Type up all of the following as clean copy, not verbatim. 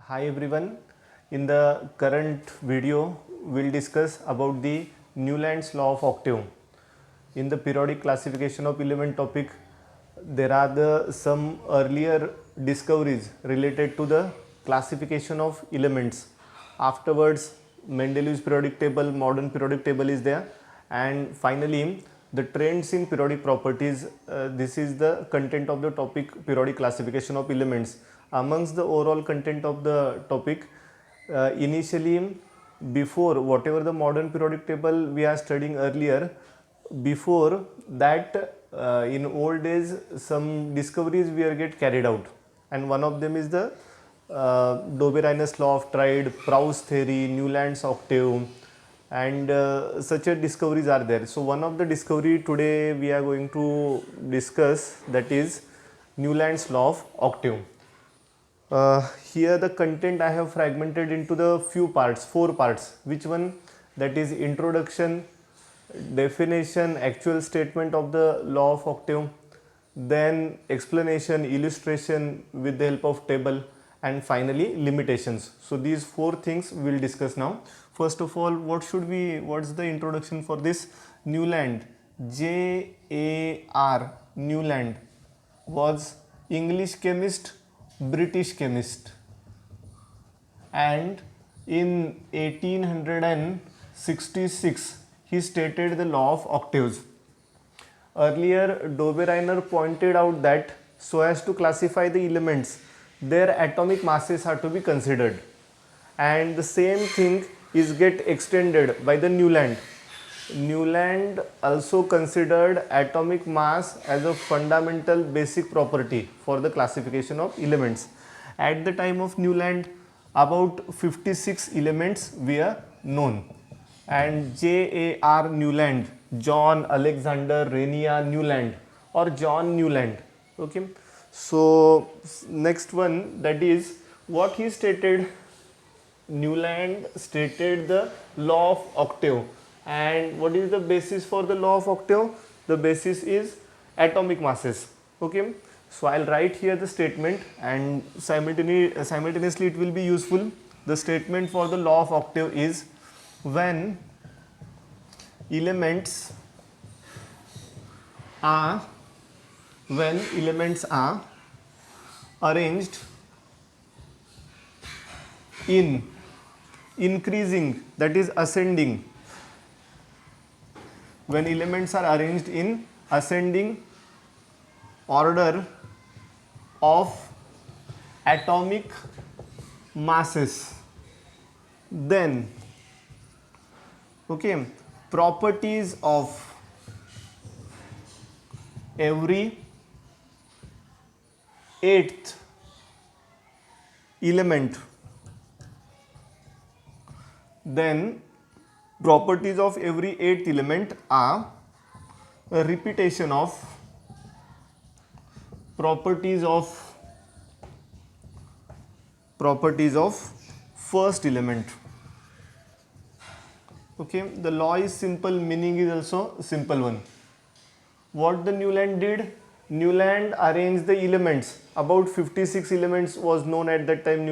Hi everyone. In the current video, we'll discuss about the Newland's law of octave. In the periodic classification of element topic, there are some earlier discoveries related to the classification of elements. Afterwards, Mendeleev's periodic table, modern periodic table is there, and finally the trends in periodic properties. This is the content of the topic periodic classification of elements. Amongst the overall content of the topic, initially before whatever the modern periodic table we are studying earlier, before that in old days some discoveries were get carried out, and one of them is the Doberanus law of trade, Proust theory, Newland's octave, and such a discoveries are there. So one of the discovery today we are going to discuss, that is Newland's law of octave. Here the content I have fragmented into the few parts, 4 parts. Which one? That is introduction, definition, actual statement of the law of octave, then explanation, illustration with the help of table, and finally limitations. So these 4 things we will discuss now. First of all, what's the introduction for this? Newland, J.A.R. Newland was English chemist, British chemist, and in 1866 he stated the law of octaves. Earlier, Dobereiner pointed out that so as to classify the elements, their atomic masses are to be considered, and the same thing is get extended by the Newland. Newland also considered atomic mass as a fundamental basic property for the classification of elements. At the time of Newland, about 56 elements were known, and J.A.R. Newland, John Alexander Renia Newland, or John Newland. Okay. So next one, that is what he stated. Newland stated the law of octave, and what is the basis for the law of octave? The basis is atomic masses. Okay, so I'll write here the statement, and simultaneously it will be useful. The statement for the law of octave is when elements are arranged in increasing, that is ascending, when elements are arranged in ascending order of atomic masses, then properties of every 8th element, then properties of every 8th element are a repetition of properties of first element. Okay, the law is simple, meaning is also simple one. What the Newland did? Newland arranged the elements. About 56 elements was known at that time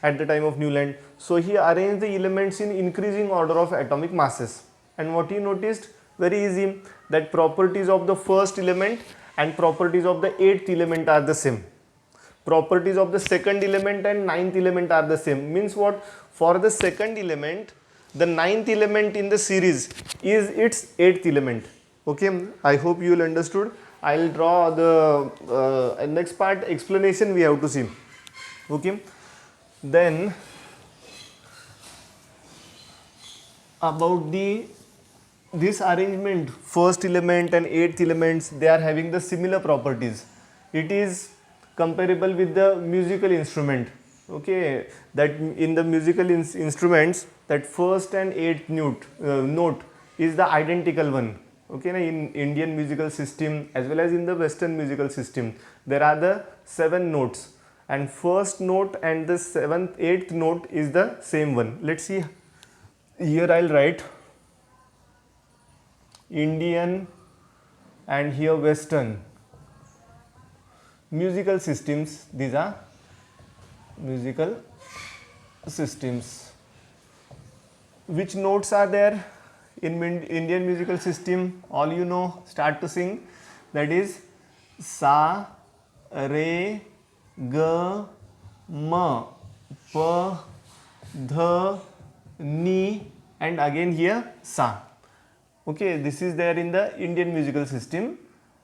at the time of Newland. So he arranged the elements in increasing order of atomic masses. And what he noticed? Very easy, that properties of the first element and properties of the 8th element are the same. Properties of the second element and 9th element are the same. Means what? For the second element, the 9th element in the series is its 8th element. Okay, I hope you will understood. I will draw the next part, explanation we have to see. Okay, then about this arrangement, first element and 8th elements, they are having the similar properties. It is comparable with the musical instrument. Okay, that in the musical instruments, that first and 8th note is the identical one. Okay, in Indian musical system as well as in the Western musical system, there are the 7 notes, and first note and the 7th 8th note is the same one. Let's see, here I'll write Indian and here Western musical systems. These are musical systems. Which notes are there in Indian musical system? All you know, start to sing. That is sa, re, ga, ma, pa, dha, ni, and again here sa. Okay, this is there in the Indian musical system.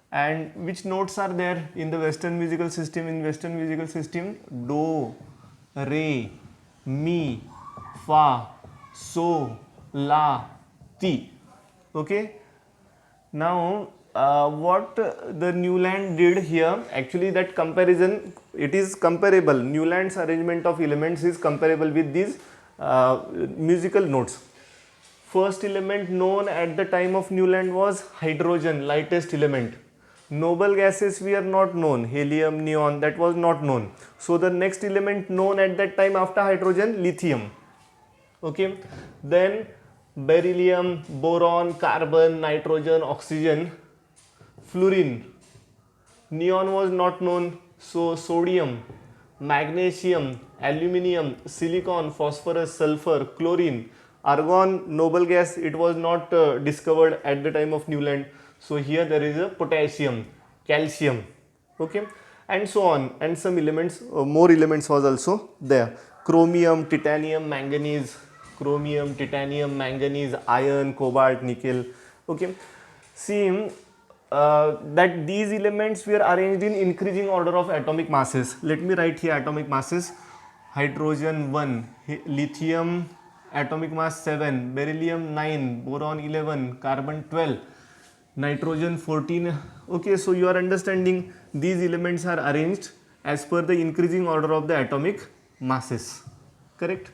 And which notes are there in the Western musical system? In Western musical system, do, re, mi, fa, so, la, ti. Okay. Now, what the Newland did here, actually that comparison, it is comparable. Newland's arrangement of elements is comparable with these musical notes. First element known at the time of Newland was hydrogen, lightest element. Noble gases were not known, helium, neon, that was not known. So the next element known at that time after hydrogen, lithium. Okay, then beryllium, boron, carbon, nitrogen, oxygen, fluorine. Neon was not known, so sodium, magnesium, aluminium, silicon, phosphorus, sulfur, chlorine. Argon, noble gas, it was not discovered at the time of Newland. So here there is a potassium, calcium, okay, and so on, and some elements, more elements was also there. Chromium, titanium, manganese, chromium, titanium, manganese, iron, cobalt, nickel, okay. See that these elements were arranged in increasing order of atomic masses. Let me write here atomic masses. Hydrogen 1, lithium atomic mass 7, beryllium 9, boron 11, carbon 12, nitrogen 14. Okay, so you are understanding these elements are arranged as per the increasing order of the atomic masses, correct?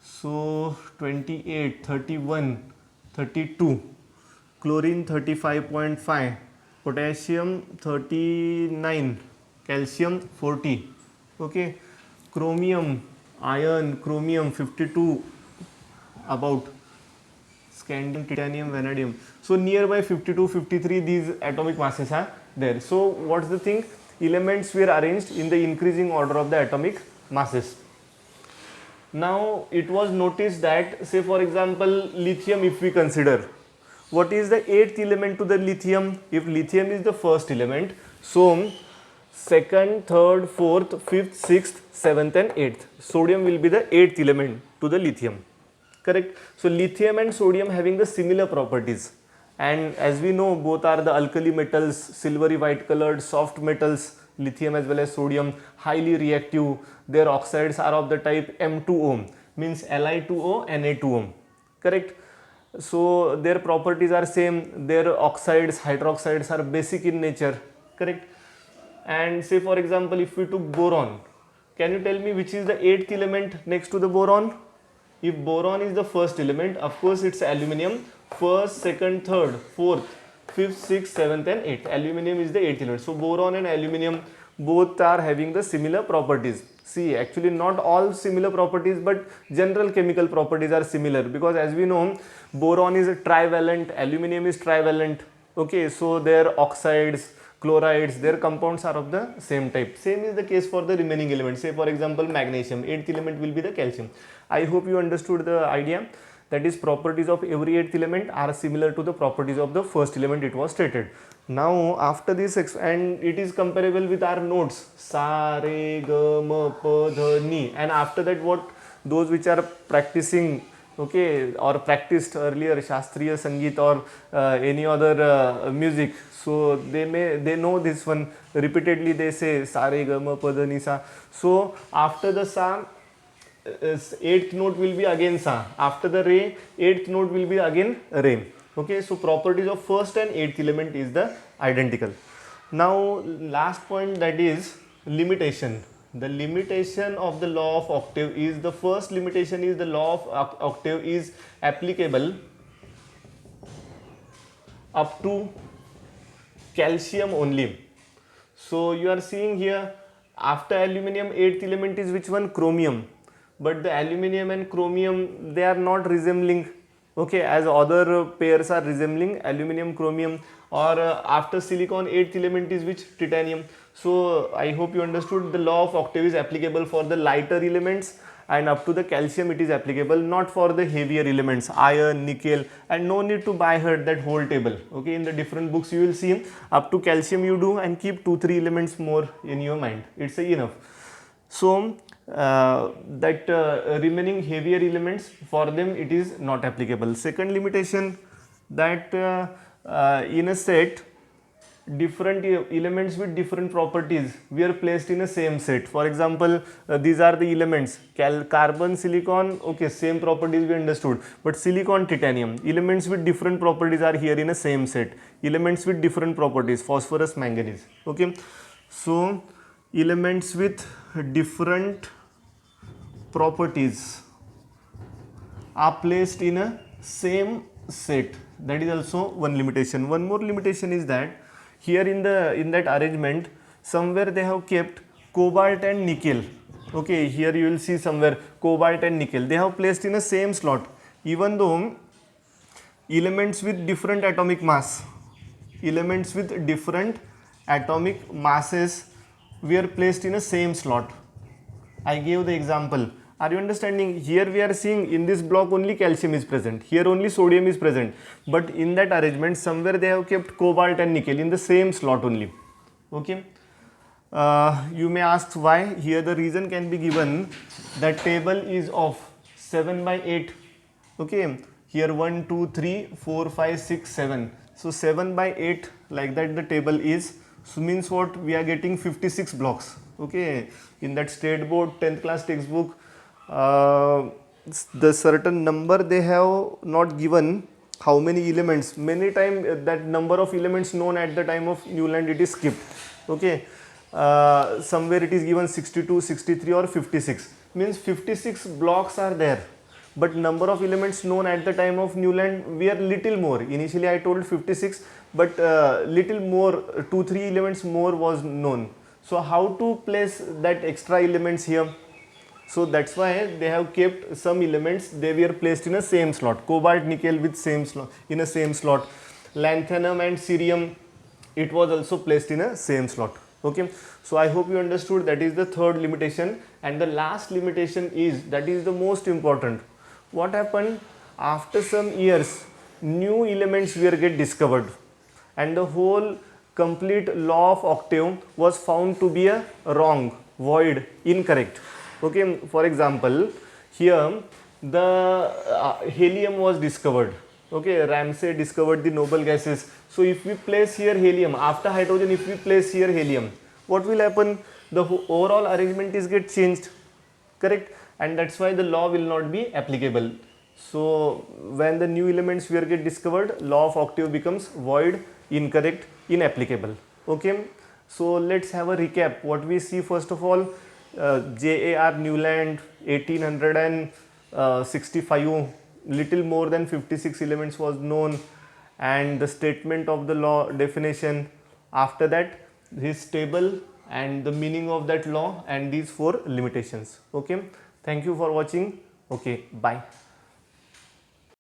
So 28, 31, 32, chlorine 35.5, potassium 39, calcium 40, okay, chromium, iron, chromium 52, about scandium, titanium, vanadium. So nearby 52, 53 these atomic masses are there. So what's the thing? Elements were arranged in the increasing order of the atomic masses. Now it was noticed that, say for example, lithium, if we consider, what is the eighth element to the lithium? If lithium is the first element, so second, third, fourth, fifth, sixth, seventh and eighth. Sodium will be the eighth element to the lithium. Correct. So lithium and sodium having the similar properties, and as we know, both are the alkali metals, silvery white colored soft metals, lithium as well as sodium, highly reactive. Their oxides are of the type M2O, means Li2O, Na2O. Correct. So their properties are same. Their oxides, hydroxides are basic in nature. Correct. And say for example, if we took boron, can you tell me which is the eighth element next to the boron? If boron is the first element, of course it's aluminium. First, second, third, fourth, fifth, sixth, seventh and eighth. Aluminium is the eighth element. So boron and aluminium both are having the similar properties. See, actually not all similar properties, but general chemical properties are similar, because as we know, boron is trivalent, aluminium is trivalent. Okay, so their oxides, chlorides, their compounds are of the same type. Same is the case for the remaining elements. Say for example, magnesium, eighth element will be the calcium. I hope you understood the idea. That is, properties of every eighth element are similar to the properties of the first element, it was stated. Now after this, and it is comparable with our notes, sa, re, ga, ma, pa, dha, ni, and after that what, those which are practicing, okay, or practiced earlier Shastriya Sangeet or any other music, so they know this one repeatedly. They say sa, re, ga, ma, pa, dha, ni, sa. So after the sa, eighth note will be again sa. After the re, eighth note will be again re. Okay, so properties of first and eighth element is the identical. Now last point, that is limitation. The limitation of the law of octave is, the first limitation is the law of octave is applicable up to calcium only. So you are seeing here, after aluminium, eighth element is which one? Chromium. But the aluminium and chromium, they are not resembling, okay, as other pairs are resembling, aluminium, chromium. Or after silicon, eighth element is which? Titanium. So I hope you understood the law of octave is applicable for the lighter elements, and up to the calcium it is applicable, not for the heavier elements iron, nickel, and no need to buy her that whole table. Okay, in the different books you will see up to calcium you do, and keep 2-3 elements more in your mind, it's enough. So that remaining heavier elements, for them it is not applicable. Second limitation, that in a set different elements with different properties we are placed in a same set. For example, these are the elements carbon, silicon, okay, same properties we understood, but silicon, titanium, elements with different properties are here in a same set. Elements with different properties, phosphorus, manganese. Okay, so elements with different properties are placed in a same set. That is also one limitation. One more limitation is that here in that arrangement somewhere they have kept cobalt and nickel. Okay, here you will see somewhere cobalt and nickel they have placed in a same slot, even though elements with different atomic mass, elements with different atomic masses were placed in a same slot. I gave the example. Are you understanding? Here we are seeing in this block only calcium is present, here only sodium is present, but in that arrangement somewhere they have kept cobalt and nickel in the same slot only. Okay, you may ask why. Here the reason can be given that table is of 7/8. Okay, here 1 2 3 4 5 6 7, so 7/8 like that the table is. So means what, we are getting 56 blocks. Okay, in that state board 10th class textbook the certain number they have not given how many elements, many time that number of elements known at the time of Newland it is skipped. Okay, somewhere it is given 62, 63 or 56, means 56 blocks are there, but number of elements known at the time of Newland were little more. Initially I told 56, but little more, 2-3 elements more was known. So how to place that extra elements here? So that's why they have kept some elements, they were placed in a same slot. Cobalt, nickel with same slot, in a same slot. Lanthanum and cerium, it was also placed in a same slot. Okay, so I hope you understood. That is the third limitation. And the last limitation is, that is the most important. What happened after some years, new elements were get discovered, and the whole complete law of octave was found to be a wrong, void, incorrect. Okay, for example, here the helium was discovered. Okay, Ramsay discovered the noble gases. So if we place here helium after hydrogen, if we place here helium, what will happen? The overall arrangement is get changed, correct? And that's why the law will not be applicable. So when the new elements were get discovered, law of octave becomes void, incorrect, inapplicable. Okay, so let's have a recap. What we see, first of all, J.A.R. Newland 1865, little more than 56 elements was known, and the statement of the law definition. After that, his table and the meaning of that law and these 4 limitations. Okay, thank you for watching. Okay, bye.